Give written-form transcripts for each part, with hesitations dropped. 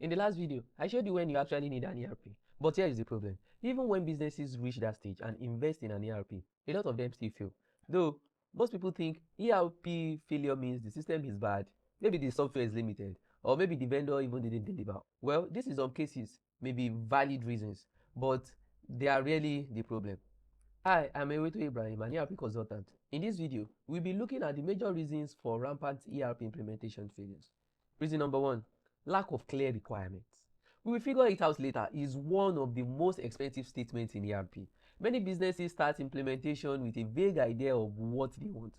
In the last video, I showed you when you actually need an ERP. But here is the problem. Even when businesses reach that stage and invest in an ERP, a lot of them still fail. Though, most people think ERP failure means the system is bad, maybe the software is limited, or maybe the vendor even didn't deliver. Well, this in some cases may be valid reasons, but they are really the problem. Hi, I'm Eweto Ibrahim, an ERP consultant. In this video, we'll be looking at the major reasons for rampant ERP implementation failures. Reason number 1, lack of clear requirements. We will figure it out later is one of the most expensive statements in ERP. Many businesses start implementation with a vague idea of what they want.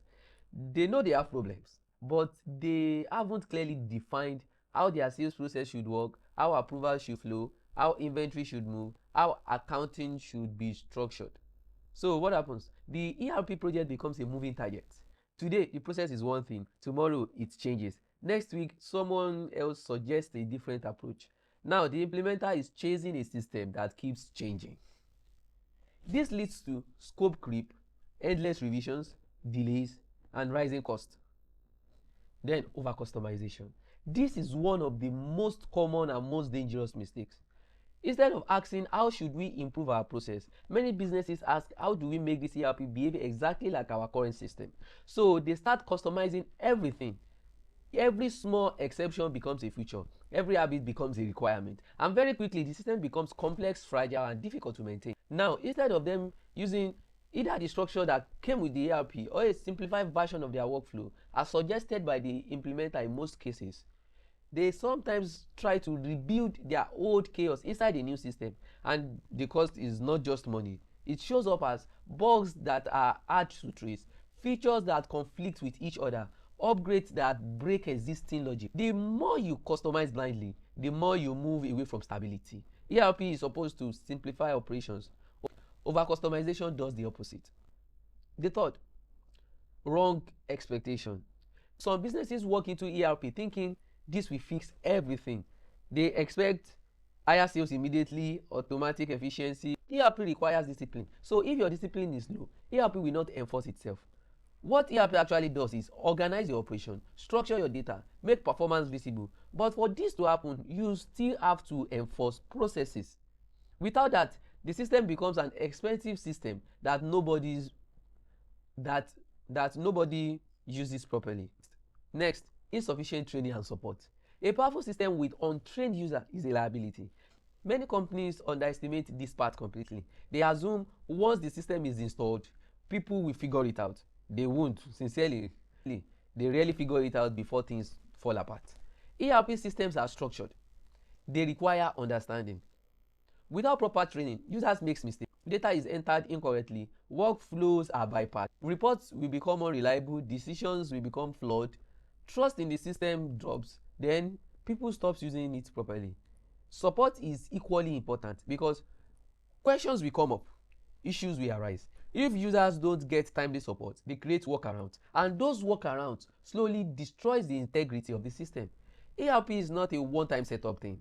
They know they have problems, but they haven't clearly defined how their sales process should work, how approvals should flow, how inventory should move, how accounting should be structured. So what happens? The ERP project becomes a moving target. Today, the process is one thing. Tomorrow, it changes. Next week, someone else suggests a different approach. Now, the implementer is chasing a system that keeps changing. This leads to scope creep, endless revisions, delays, and rising costs. Then, over-customization. This is one of the most common and most dangerous mistakes. Instead of asking how should we improve our process, many businesses ask how do we make this ERP behave exactly like our current system. So they start customizing everything. Every small exception becomes a feature. Every habit becomes a requirement. And very quickly, the system becomes complex, fragile, and difficult to maintain. Now, instead of them using either the structure that came with the ERP or a simplified version of their workflow, as suggested by the implementer in most cases, they sometimes try to rebuild their old chaos inside a new system, and the cost is not just money. It shows up as bugs that are hard to trace, features that conflict with each other, upgrades that break existing logic. The more you customize blindly, the more you move away from stability. ERP is supposed to simplify operations. Over customization does the opposite. The third, wrong expectation. Some businesses walk into ERP thinking this will fix everything. They expect higher sales immediately, automatic efficiency. ERP requires discipline. So if your discipline is low, ERP will not enforce itself. What ERP actually does is organize your operation, structure your data, make performance visible. But for this to happen, you still have to enforce processes. Without that, the system becomes an expensive system that nobody uses properly. Next, insufficient training and support. A powerful system with untrained users is a liability. Many companies underestimate this part completely. They assume once the system is installed, people will figure it out. They won't, sincerely. They rarely figure it out before things fall apart. ERP systems are structured. They require understanding. Without proper training, users make mistakes. Data is entered incorrectly. Workflows are bypassed. Reports will become unreliable. Decisions will become flawed. Trust in the system drops. Then people stop using it properly. Support is equally important because questions will come up. Issues will arise. If users don't get timely support, they create workarounds. And those workarounds slowly destroys the integrity of the system. ERP is not a one-time setup thing.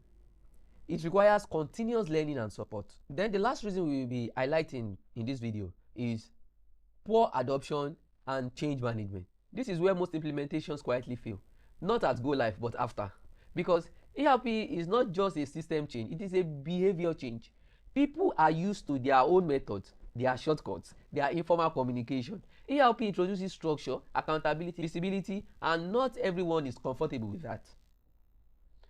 It requires continuous learning and support. Then the last reason we will be highlighting in this video is poor adoption and change management. This is where most implementations quietly fail. Not at go live, but after. Because ERP is not just a system change, it is a behavior change. People are used to their own methods, their shortcuts, their informal communication. ERP introduces structure, accountability, visibility, and not everyone is comfortable with that.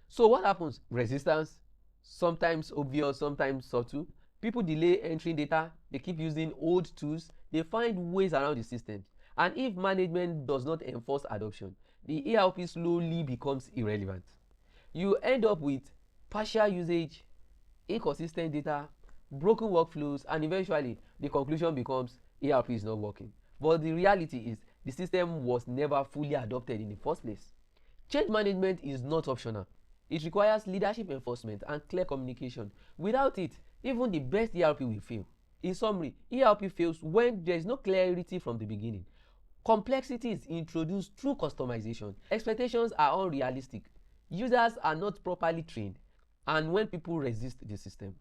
So what happens? Resistance, sometimes obvious, sometimes subtle. People delay entering data, they keep using old tools, they find ways around the system. And if management does not enforce adoption, the ERP slowly becomes irrelevant. You end up with partial usage, inconsistent data, broken workflows, and eventually the conclusion becomes ERP is not working. But the reality is the system was never fully adopted in the first place. Change management is not optional. It requires leadership enforcement and clear communication. Without it, even the best ERP will fail. In summary, ERP fails when there is no clarity from the beginning. Complexity is introduced through customization. Expectations are unrealistic. Users are not properly trained. And when people resist the system.